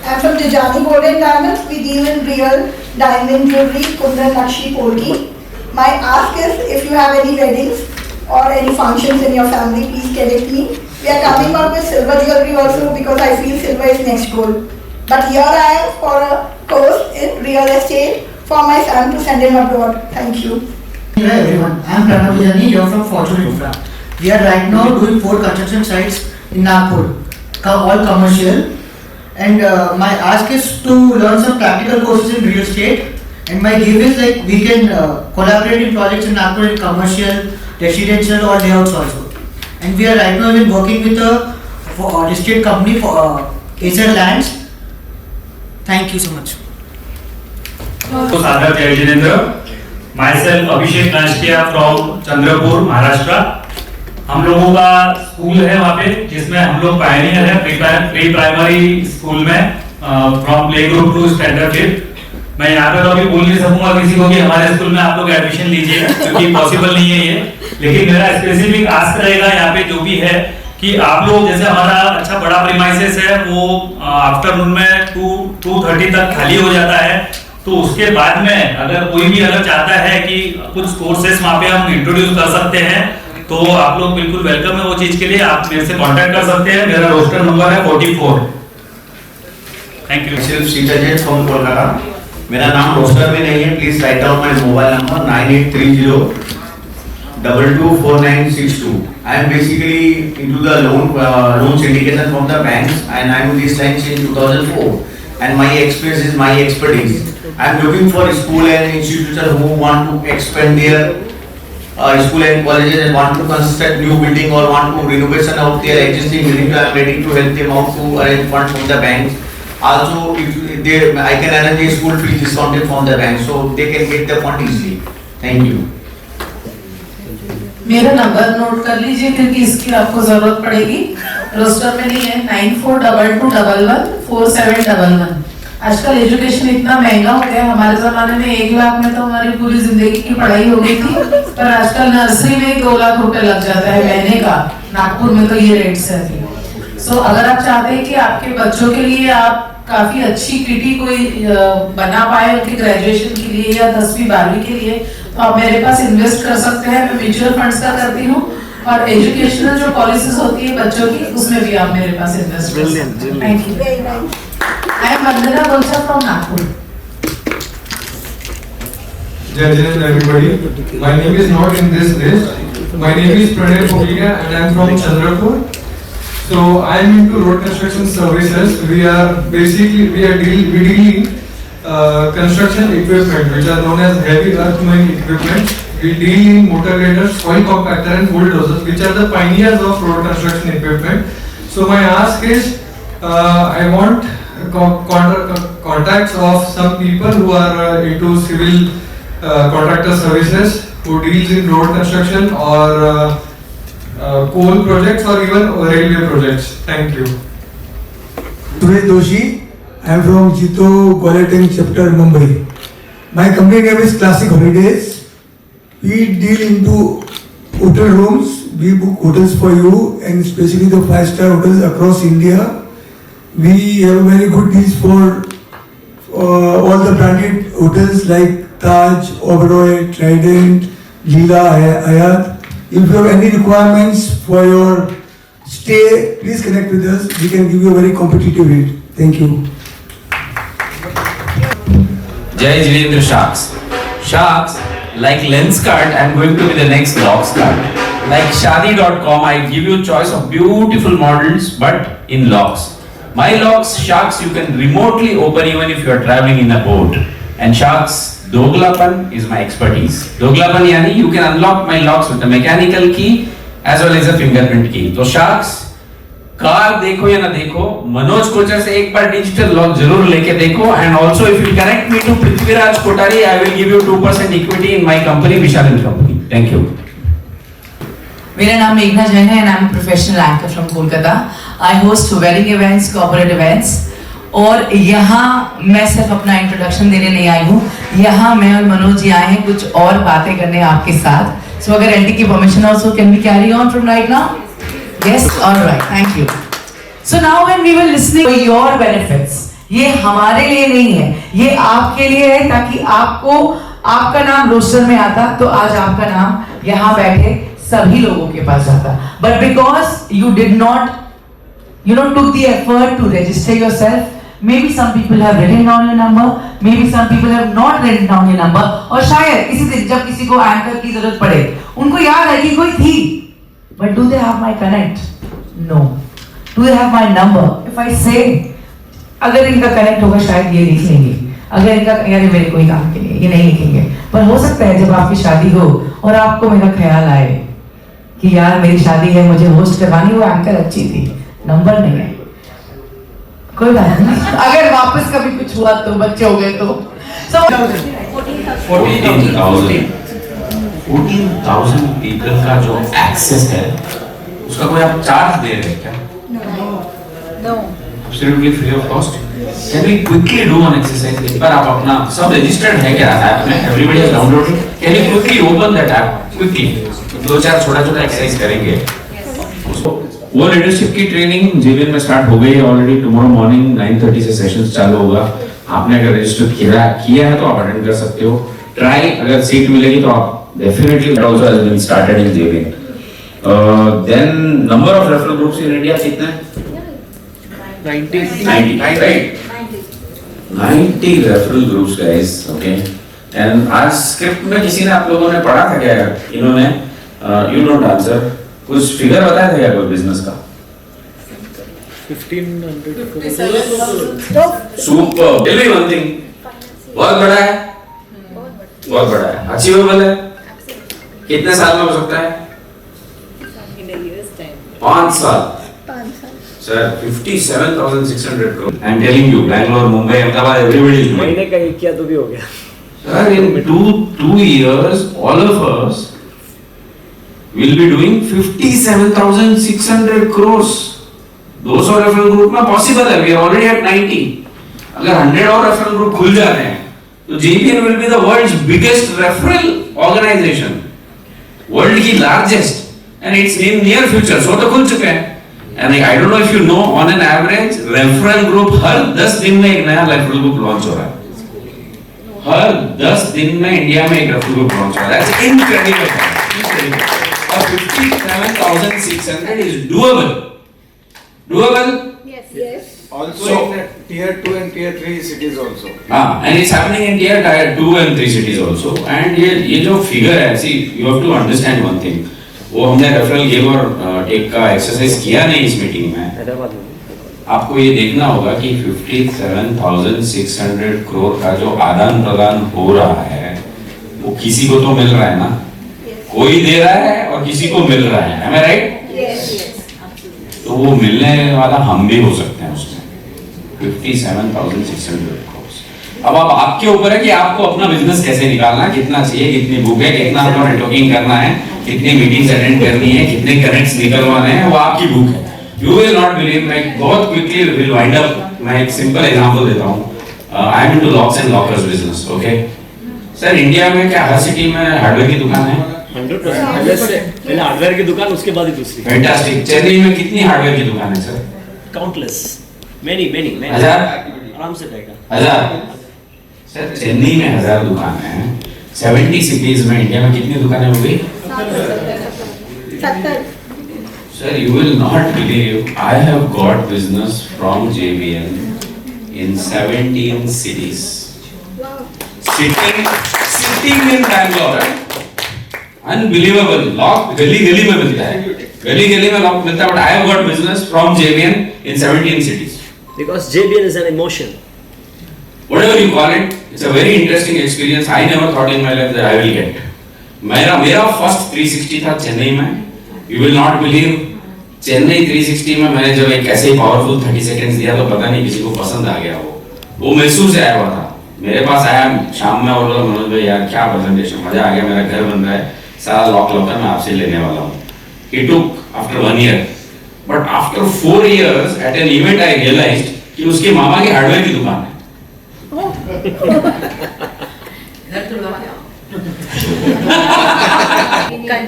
I'm from Dijani Gold and Diamonds. We deal in real diamond jewelry, Kundan Nakshi Polki. My ask is, if you have any weddings or any functions in your family, please connect me. We are coming up with silver jewelry also because I feel silver is next gold. But here I am for a course in real estate for my son to send him abroad. Thank you. Hello everyone, I am Pranav Bijani, here from Fortune Infra. We are right now doing 4 construction sites in Nagpur, all commercial. And my ask is to learn some practical courses in real estate. And my give is like we can collaborate in projects in Nagpur in commercial, residential or layouts also. And we are right now even working with a estate company for Acer Lands. Thank you so much. So Sadar Jai Jinendra, myself Abhishek Nashkia from Chandrapur, Maharashtra. हम लोगों का school है वहाँ पे जिसमें हम लोग pioneer है प्री प्राइमरी स्कूल में from play group to standard 5। मैं यहाँ पे तो अभी बोल नहीं सकूंगा किसी को कि हमारे स्कूल में आप लोग एडमिशन लीजिए क्योंकि पॉसिबल नहीं है ये, लेकिन मेरा स्पेसिफिक आस्क रहेगा यहाँ पे जो भी है कि आप लोग जैसे हमारा अच्छा बड़ा प्रीमाइसेस है वो आफ्टरनून में 2:30 तक खाली हो जाता है, तो उसके बाद में अगर कोई भी चाहता है कि कुछ कोर्सेस वहाँ पे हम इंट्रोड्यूस कर सकते हैं तो आप लोग बिल्कुल वेलकम है वो चीज के लिए, आप मेरे से कांटेक्ट कर सकते हैं। मेरा रोस्टर नंबर है 44। Thank you. सीताजेट फ्रॉम कोलकाता। मेरा नाम रोस्टर में नहीं है, please write down my mobile number 9830224962। I am basically into the loan syndication from the banks, and I am in this line since 2004. And my experience is my expertise. I am looking for school and institutions who want to expand their school and colleges and want to construct new building or want to renovation of their existing building. I am ready to help them out to arrange funds from the banks. Also, if they, I can arrange a school fee discounted from the bank, so they can get the fund easily. Thank you. मेरा number note कर लीजिए क्योंकि इसकी आपको जरूरत पड़ेगी। Roster में नहीं है 9422114711। आजकल एजुकेशन इतना महंगा हो गया, हमारे जमाने में 1 लाख में तो हमारी पूरी जिंदगी की पढ़ाई हो गई थी, पर आजकल नर्सरी में 2 लाख रुपए लग जाता है महीने का। नागपुर में तो ये रेट्स है। सो अगर आप चाहते हैं कि आपके बच्चों के लिए आप काफी अच्छी किटी कोई बना पाए उनके ग्रेजुएशन के लिए या 10वीं 12वीं के लिए, तो आप मेरे पास इन्वेस्ट कर सकते हैं। मैं म्यूचुअल फंड्स का करती हूँ और एजुकेशनल जो पॉलिसीज होती है बच्चों की उसमें भी आप मेरे पास इन्वेस्ट कर सकते हैं। Thank you. I am Vandana Bolcha from Nagpur. Jai Jinendra everybody. My name is not in this list. My name is Pranay Poglia and I am from Chandrapur. So I am into road construction services. We deal construction equipment which are known as heavy earth moving equipment. We deal in motor graders, soil compactor and bulldozers, which are the pioneers of road construction equipment. So my ask is, I want contacts of some people who are into civil contractor services, who deals in road construction or coal projects or even railway projects. Thank you. Suresh Doshi, I am from Jito Quality Chapter, Mumbai. My company name is Classic Holidays. We deal into hotel rooms. We book hotels for you, and especially the 5-star hotels across India. We have very good deals for all the branded hotels like Taj, Oberoi, Trident, Leela, Hyatt. If you have any requirements for your stay, please connect with us. We can give you a very competitive rate. Thank you. Jai Jinendra Sharks. Sharks, like Lenskart, I am going to be the next Lockscart. Like Shadi.com, I give you a choice of beautiful models, but in locks. My locks, Sharks, you can remotely open even if you are traveling in a boat. And Sharks, Doglapan is my expertise. Doglapan yani you can unlock my locks with a mechanical key as well as a fingerprint key. So Sharks, car देखो या ना देखो, मनोज कोचर से एक बार digital lock जरूर लेके देखो. And also if you connect me to Prithviraj Kotari, I will give you 2% equity in my company, Vishal & Company. Thank you. मेरा नाम मेघना जैन है and I'm a professional anchor from Kolkata. I host wedding events, corporate events. और यहाँ मैं सिर्फ अपना introduction देने नहीं आई हूँ, यहाँ मैं और मनोज जी आए हैं कुछ और बातें करने आपके साथ. So अगर एलटी की परमिशन हो, so can we carry on from right now? Yes, all right, thank you. So now when we were listening for your benefits, ये हमारे लिए नहीं है, ये आपके लिए है ताकि आपको आपका नाम रोस्टर में आता तो आज आपका नाम यहाँ बैठे सभी लोगों के पास जाता. But because you did not, took the effort to register yourself, maybe some people have written down your number, maybe some people have not written down your number. और शायद किसी दिन जब किसी को एंकर की जरूरत पड़े, उनको याद है कि कोई थी. But do they have my connect? No. Do they have my number? If I say, अगर इनका कनेक्ट होगा शायद ये लिख लेंगे, अगर इनका यार मेरे कोई काम के लिए ये नहीं लिखेंगे. पर हो सकता है जब आपकी शादी हो और आपको मेरा ख्याल आए कि यार मेरी शादी है, मुझे होस्ट करवानी, वो एंकर अच्छी थी, नंबर नहीं है, कोई बात नहीं. अगर वापस कभी कुछ हुआ तो बच्चे हो गए तो 14,000 people का जो एक्सेस है उसका कोई आप चार्ज दे रहे हैं क्या? No. Absolutely free of cost. Can we quickly do one exercise? एक बार आप अपना सब रजिस्टर्ड है क्या ऐप में? Everybody has downloaded. Can you quickly open that app? Quickly. 2-4 छोटा-छोटा एक्सरसाइज करेंगे. वो लीडरशिप की ट्रेनिंग जेबीएन में स्टार्ट हो गई है ऑलरेडी. टुमारो मॉर्निंग 9:30 से सेशंस चालू होगा. आपने अगर रजिस्टर किया है तो आप अटेंड कर सकते हो. ट्राई, अगर सीट मिलेगी तो आप definitely also has been started in JVN. Then number of referral groups in India कितने? 90, right? 90 referral groups, guys. Okay. And आज स्क्रिप्ट में किसी ने आप लोगों ने पढ़ा था क्या? इन्होंने you don't answer. कुछ फिगर बताया था क्या कोई बिजनेस का? 1,500. Super. Tell me one thing. बहुत बड़ा है. बहुत बड़ा है. अचीवेबल है. कितने साल में हो सकता है? 5 साल. Sir, 57,600 crore. I am telling you, Bangalore, Mumbai, Ahmedabad, everybody is doing. महीने का एक किया तो भी हो गया. Sir, in two years, all of us will be doing 57,600 crores. 200 referral group में possible है. We are already at 90. अगर 100 और referral group खुल जाते हैं, तो JPN will be the world's biggest referral organization. World की largest and it's in near future. So तो खुल चुके हैं. And I don't know if you know, on an average referral group हर 10 दिन में एक नया रेफरल ग्रुप लॉन्च हो रहा है. हर 10 दिन में इंडिया में एक रेफरल ग्रुप लॉन्च हो रहा है. That's incredible. और 57,600 is doable. Yes. Also in tier 2 and tier 3 cities also. And it's happening in tier 2 and 3 cities also. And ये जो figure है, see, you have to understand one thing. वो हमने referral give और take का exercise किया नहीं इस meeting में. आपको ये देखना होगा कि 57,600 करोड़ का जो आदान प्रदान हो रहा है वो किसी को तो मिल रहा है ना, कोई दे रहा है और किसी को मिल रहा है, am I right? तो वो मिलने वाला हम भी हो सकते हैं उसमें 57,600 करोड़। अब आपके ऊपर है कि आपको अपना बिजनेस कैसे निकालना है, कितना चाहिए, कितनी बुक है, कितना आपको नेटवर्किंग करना है, कितनी मीटिंग्स अटेंड करनी है, कितने कनेक्ट्स निकलवाने हैं, वो आपकी बुक है। You will not believe, मैं बहुत quickly will wind up, मैं एक simple example देता हूँ। I am into locks and lockers business, okay? Sir India में क्या हर सिटी में हार्डवेयर की दुकान है? 100% पहले हार्डवेयर की दुकान, उसके बाद ही दूसरी। Fantastic। चेन्नई में कितनी हार्डवेयर की दुकान है सर? Countless, many। 1000? आराम से रहेगा। 1000? सर चेन्नई में 1000 दुकान है, 70 cities में इंडिया में कितनी दुकानें हो गई? 70। Sir, you will not believe, I have got business from JBN in 17 cities. Sitting in Bangalore. Unbelievable. Lock गली गली में मिलता है, गली गली में lock मिलता है, but I have got business from JBN in 17 cities. Because JBN is an emotion. Whatever you call it, it's a very interesting experience. I never thought in my life that I will get. मेरा first 360 था चेन्नई में. You will not believe, Chennai 360 में मैंने जब एक ऐसे powerful 30 seconds दिया तो पता नहीं किसी को पसंद आ गया, वो महसूस आया हुआ था। मेरे पास आया शाम में और बोला मनोज भाई यार क्या प्रेजेंटेशन, मजा आ गया, मेरा घर बन रहा है, सारा लॉकर मैं आपसे लेने वाला हूँ। It took after 1 year, but after 4 years at an event I realized कि उसके मामा की हार्डवेयर की दुकान है।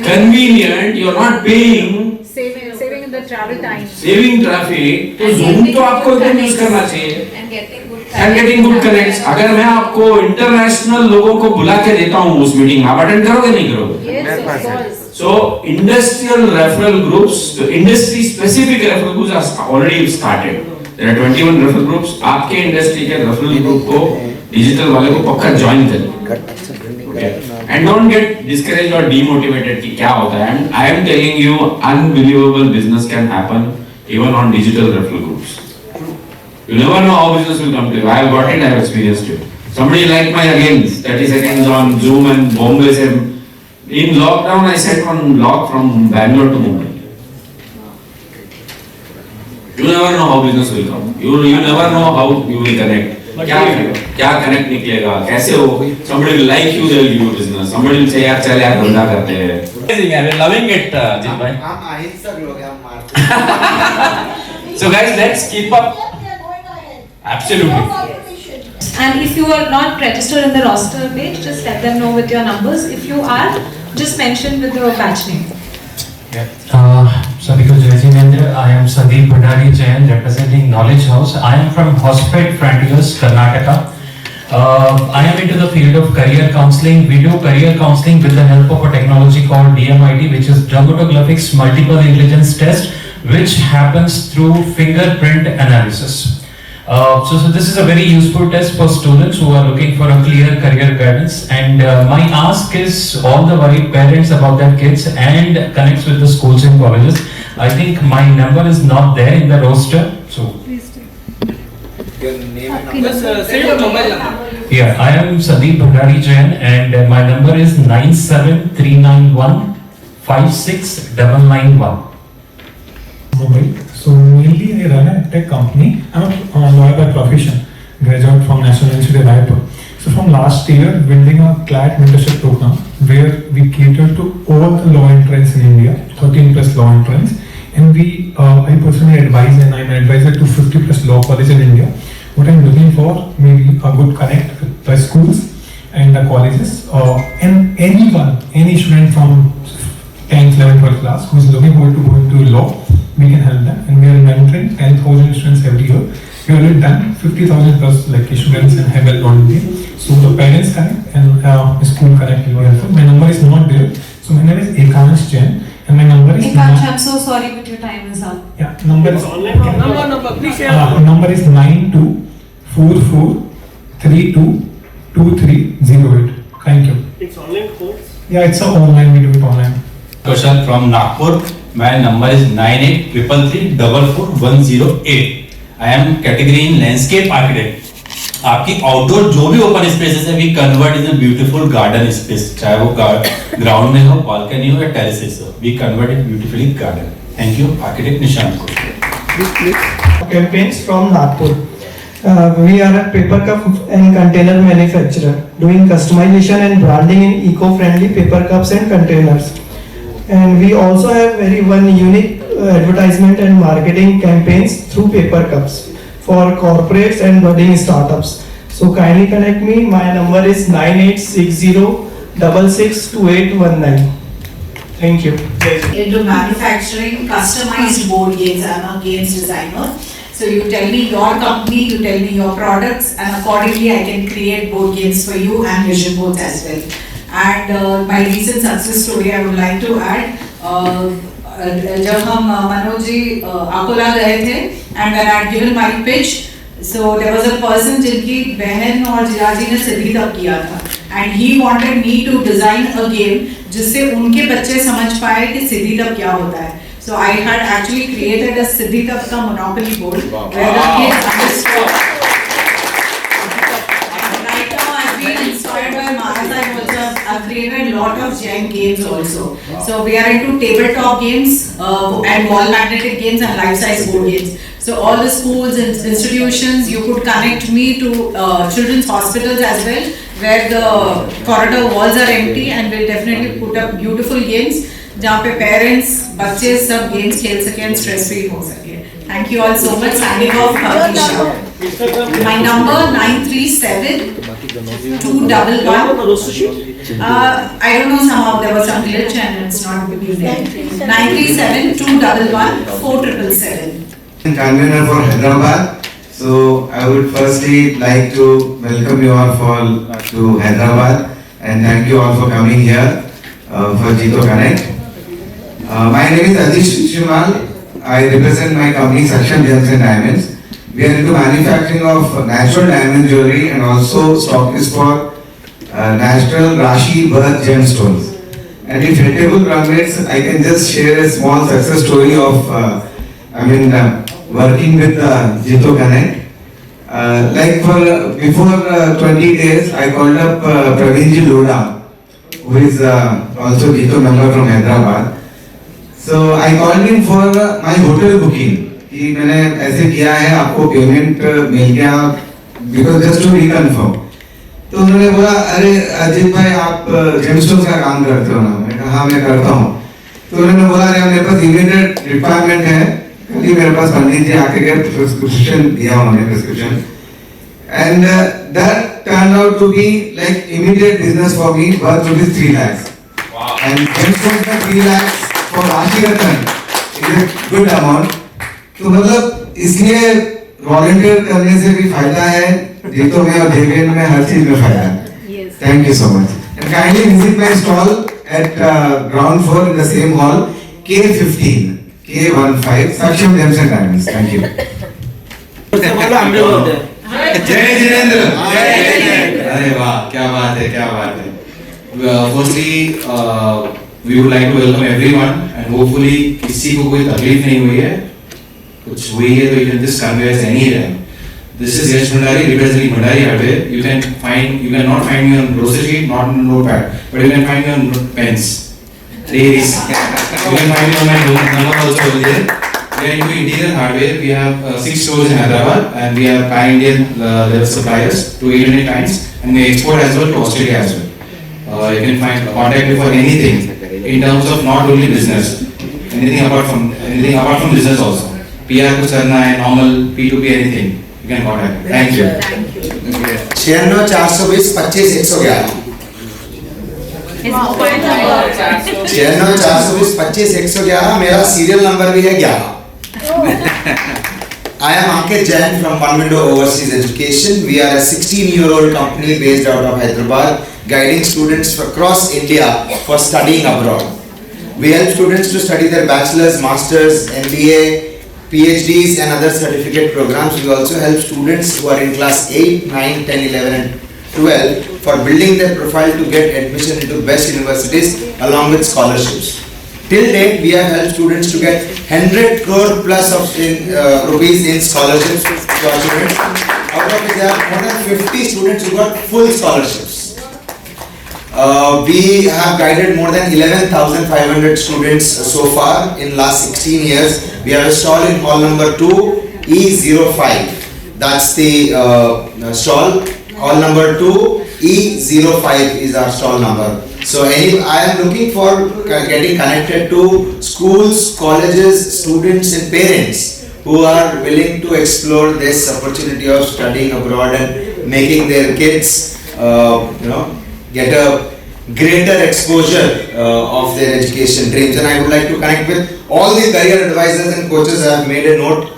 Convenient, you're not paying, Saving in the travel time. saving traffic, तो Zoom तो आपको एकदम यूज करना चाहिए। And getting good connects. अगर मैं आपको इंटरनेशनल लोगों को बुला के देता हूँ उस मीटिंग में, आप अटेंड करोगे नहीं करोगे? Yes, of course. So industrial referral groups, the industry specific referral groups are already started. There are 21 referral groups. आपके इंडस्ट्री के referral group को डिजिटल वाले को पक्का ज्वाइन करें। And don't get discouraged or demotivated कि क्या होता है। I am telling you, unbelievable business can happen even on digital referral groups. You never know how business will come to you. I have got it, I have experienced it. Somebody like my again 30 seconds on Zoom and Bombay said, in lockdown I sat on lock from Bangalore to Mumbai. You never know how business will come. You never know how you will connect. क्या connect निकलेगा, कैसे हो? Somebody will like you, they will give you business. Somebody will say यार चल यार धंधा करते हैं। Amazing, I'm loving it, Jit bhai. हम अहिंसक लोग हैं, हम मारते हैं। So guys, let's keep up. Absolutely. And if you are not registered in the roster page, just let them know with your numbers. If you are, just mention with your batch name. Sabhi ko Jai Jinendra. I am Sandeep Bhandari Jain, representing Knowledge House. I am from Hospet Frontiers, Karnataka. I am into the field of career counseling. We do career counseling with the help of a technology called DMIT, which is Dermatographics Multiple Intelligence Test, which happens through fingerprint analysis. So this is a very useful test for students who are looking for a clear career guidance, and my ask is all the worried parents about their kids and connects with the schools and colleges. I think my number is not there in the roster, so Your name and number. Say your mobile number. yeah, I am Sandeep Bhandari Jain, and my number is 97391569991. Mobile. So mainly I run a tech company. I'm a lawyer by profession, graduate from National Institute of Raipur. So from last year, building a CLAT mentorship program where we cater to all the law entrants in India, 13 plus law entrants, and I personally advise, and I'm an advisor to 50 plus law colleges in India. What I'm looking for, maybe a good connect with the schools and the colleges, and anyone, any student from 10th, 11th, 12th class who is looking forward to go into law, we can help them, and we are mentoring 10,000 students every year. We already done 50,000 plus like students and have already. So the parents connect and school connect will be helpful. My number is not there. So my name is Ekansh Jain, and my number is. Ekansh, I'm so sorry, but your time is up. Yeah, number is. Number, please share. Number is 9244322308. Thank you. It's online course. Yeah, it's online. We do it online. Kaushal from Nagpur. My number is 9833344108. I am category in landscape architect. आपकी outdoor जो भी open spaces है we convert in a beautiful garden space, चाहे वो ground में हो, balcony हो या टेरेसेस हो, we convert it beautifully garden. Thank you architect Nishant को। Campaigns from Nagpur. We are a paper cup and container manufacturer doing customization and branding in eco-friendly paper cups and containers. And we also have very one unique advertisement and marketing campaigns through paper cups for corporates and budding startups. So kindly connect me. My number is 9860662819. Thank you. Into manufacturing customized board games. I'm a games designer. So you tell me your company, you tell me your products, and accordingly I can create board games for you and vision boards as well. And my recent success story I would like to add. जब हम मनोज जी अकोला गए थे and when I had given my pitch, so there was a person जिनकी बहन और जिजाजी ने सिद्धि तप किया था and he wanted me to design a game जिससे उनके बच्चे समझ पाए कि सिद्धि तप क्या होता है. So I had actually created a सिद्धि तप का monopoly board where the kids understood. Right now I've been inspired by Mahasai also. I've created a lot of Jain games also. So we are into tabletop games and wall magnetic games and life-size board games. So all the schools and institutions, you could connect me to children's hospitals as well, where the corridor walls are empty, and we'll definitely put up beautiful games जहाँ पे parents, बच्चे सब games खेल सकें and stress free हो सके. Thank you all so much. Signing off, Bhavisha. My number 937-211. I don't know, somehow there was some glitch and it's not been there. 937-211-4777. Convener for Hyderabad. So I would firstly like to welcome you all to Hyderabad and thank you all for coming here for Jito Connect. My name is Adish Shimal. I represent my company Saksham Gems and Diamonds. We are into manufacturing of natural diamond jewelry and also stock is for natural Rashi birth gemstones. And if table permits, I can just share a small success story of working with Jito Connect. Before 20 days, I called up Praveenji Loda, who is also Jito member from Hyderabad. So I called him for my hotel booking. कि मैंने ऐसे किया है, आपको payment मिल गया, because just to reconfirm. तो उन्होंने बोला, अरे अजीत भाई आप जेमस्टोन्स का काम करते हो ना? मैंने कहा हाँ मैं करता हूँ. तो उन्होंने बोला अरे मेरे पास इमीडिएट रिक्वायरमेंट है, कल ही मेरे पास पंडित जी आके गए, प्रिस्क्रिप्शन दिया उन्होंने prescription. And that turned out to be like immediate business for me, worth ₹3 lakhs. Wow. And gemstones का 3 lakhs for Rashi Ratan is a good amount. तो मतलब इसलिए वॉलंटियर करने से भी फायदा है, जीतो में और जेबीएन में हर चीज में फायदा है. Thank you so much. And kindly visit my stall at ground floor in the same hall, K15, Saksham Gems and Diamonds. Thank you. जय जिनेंद्र. अरे वाह क्या बात है, क्या बात है. Firstly, we would like to welcome everyone and hopefully किसी को कोई तकलीफ नहीं हुई है. कुछ हुई है तो you can just convey us anytime. This is Yash Bhandari representing Bhandari Hardware. You can not find me on grocery sheet, not on notepad, but you can find me on pens. Ladies, you can find me on my number also over there. We are into interior hardware. We have 6 stores in Hyderabad and we are pan-Indian level suppliers to 800 clients and we export as well to Australia as well. You can contact me for anything in terms of not only business, anything apart from business also. PR कुछ करना है, normal P2P anything, you can contact me. Thank you. 96-420-25-111. 96-420-25-111. मेरा serial number भी है 11. I am Ankit Jain from One Window Overseas Education. We are a 16-year-old company based out of Hyderabad, guiding students across India for studying abroad. We help students to study their bachelor's, master's, MBA, PhDs and other certificate programs. We also help students who are in class 8, 9, 10, 11 and 12 for building their profile to get admission into best universities along with scholarships. Till date, we have helped students to get 100 crore plus of rupees in scholarships to our students. Out of which there are more than 50 students who got full scholarships. We have guided more than 11,500 students so far in last 16 years. We have a stall in hall number 2, E05. That's the stall. Hall number 2, E05 is our stall number. So I am looking for getting connected to schools, colleges, students and parents who are willing to explore this opportunity of studying abroad and making their kids get a greater exposure of their education dreams. And I would like to connect with all the career advisors and coaches. I have made a note.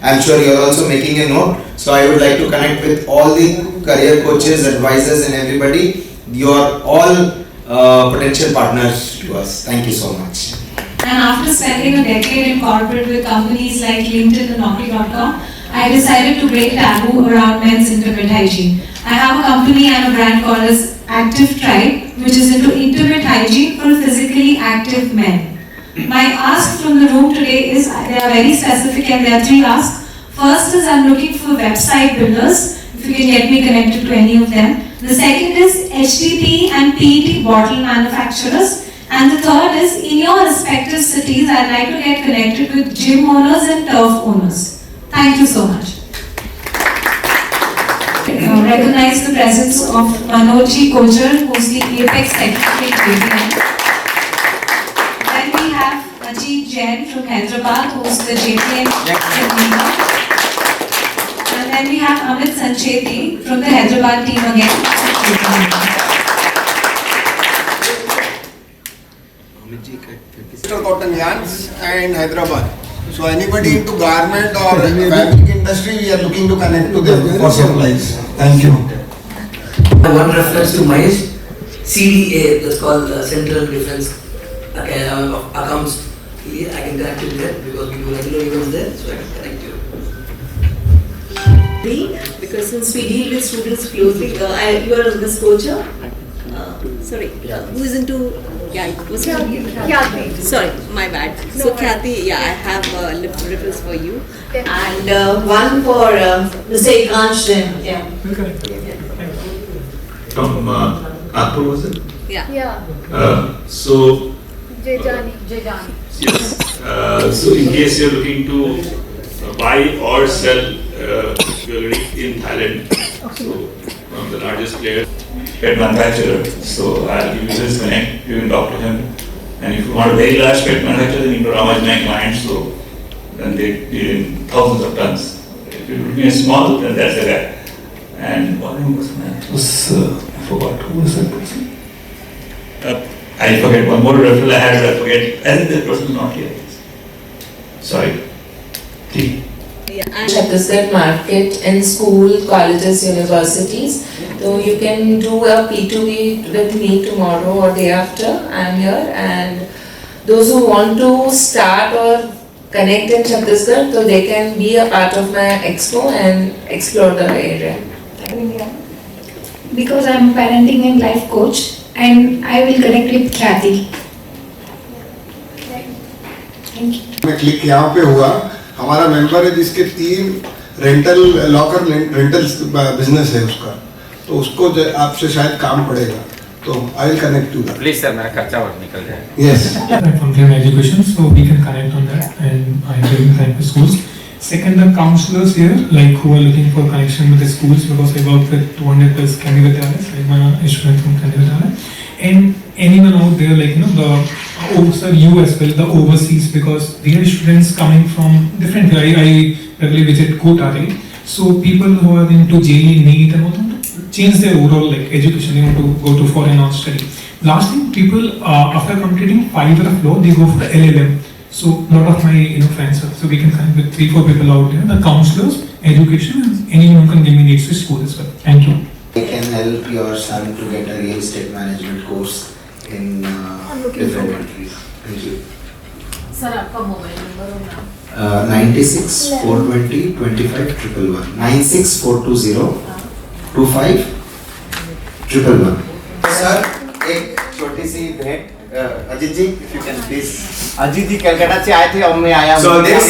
I'm sure you are also making a note. So I would like to connect with all the career coaches, advisors and everybody. You are all potential partners to us. Thank you so much. And after spending a decade in corporate with companies like LinkedIn and Naukri.com, I decided to break taboo around men's intimate hygiene. I have a company and a brand called as Active Tribe, which is into intimate hygiene for physically active men. My ask from the room today is, they are very specific and there are 3 asks. First is, I'm looking for website builders, if you can get me connected to any of them. The second is HDPE and PET bottle manufacturers. And the third is, in your respective cities, I'd like to get connected with gym owners and turf owners. Thank you so much. Recognize the presence of Manojji Kochar, who's the Apex Secretary at JPM. Then we have Ajit Jain from Hyderabad, who's the JPM member. And then we have Amit Sancheti from the Hyderabad team again. Mr. Cotton Yarns and Hyderabad. So anybody into garment or fabric industry, we are looking to connect to them for supplies. Thank you. One reference to my CDA, that's called Central Defense Accounts. I can connect you there because we do regular events there, so I can connect you. Because since we deal with students closely, you are this coacher. Sorry, who is into Khyati. Sorry, my bad. So Khyati, I have reference for you, and one for Mr. Ikansh. From Nagpur, was it? Yeah. So Jejani. So in case you're looking to buy or sell jewelry in Thailand, so one of the largest players, pet manufacturer, so I'll give you his connect, you can talk to him. And if you want a very large pet manufacturer, then you know Rama is my client, so then they deal in thousands of tons. If you're looking at small, then that's the guy. And one person I forgot, who was that person? I forget, one more referral I had, I forget. I think that person is not here. Sorry. Chhattisgarh market in school, colleges, universities. So you can do a P2P with me tomorrow or day after. I'm here, and those who want to start or connect in Chhattisgarh, so they can be a part of my expo and explore the area. Because I'm a parenting and life coach, and I will connect with Khyati. Thank you. मैं click यहाँ पे हुआ, हमारा member है जिसके 3 rental locker rental business है उसका, तो उसको आपसे शायद काम पड़ेगा, तो I will connect to that. Please sir, मेरा खर्चा और निकल जाए. Yes. From Clean Education, so we can connect on that, and I will connect with schools. Second, the counselors here, like who are looking for connection with the schools, because I work with 200 plus Kandi Vidyalayas, like my Ishmael from Kandi Vidyalaya, and anyone out there, like you as well, the overseas, because we have students coming from different. I regularly visit Kotari, so people who are into JEE, NEET, and want to change their overall education, they want to go to foreign or study. Last thing, people after completing 5 years of law, they go for the LLM. So a lot of my friends, so we can connect with 3-4 people out there, the counselors, education, and anyone who can give me needs to school as well. Thank you. I can help your son to get a real estate management course in different countries. Thank you. Sir, आपका mobile number होगा 96 420 25 111 96 420 25 111. Sir एक छोटी सी भेंट Ajit ji, if you can please. Ajit जी कलकत्ता से आए थे और मैं आया So हूँ। this,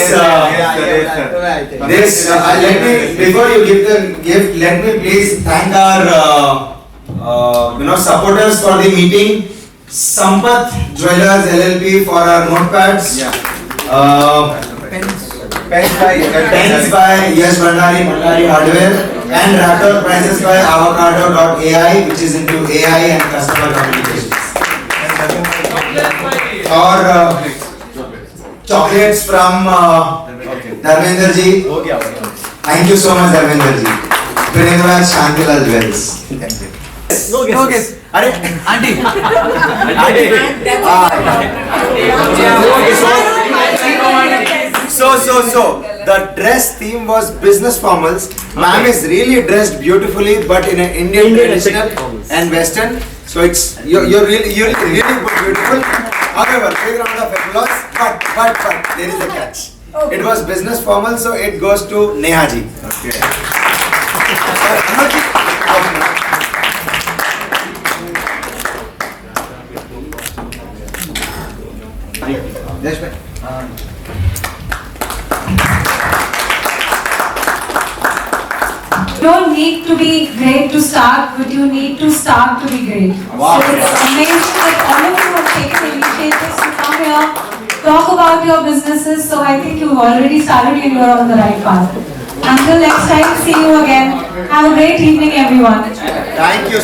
let me, before you give the gift, let me please thank our supporters for the meeting. Sampath Jewelers LLP for our notepads. Pens by Yash Bhandari Hardware, and Raptor prizes by Avocado.ai, which is into AI and customer communications. Or chocolates from Dharmender ji. Thank you so much, Dharmender ji. Bringing back Shantilal Jewels. Thank you. No guess. अरे aunty So the dress theme was business formals. Ma'am is really dressed beautifully, but in an Indian traditional and Western. So it's you're really beautiful. However, big round of applause. But there is a catch. It was business formal, so it goes to Neha ji. Okay. Yes, ma'am. You don't need to be great to start, but you need to start to be great. Wow. So it's amazing that all of you have taken initiatives to come here, talk about your businesses. So I think you've already started and you're on the right path. Until next time, see you again. Have a great evening, everyone. Thank you.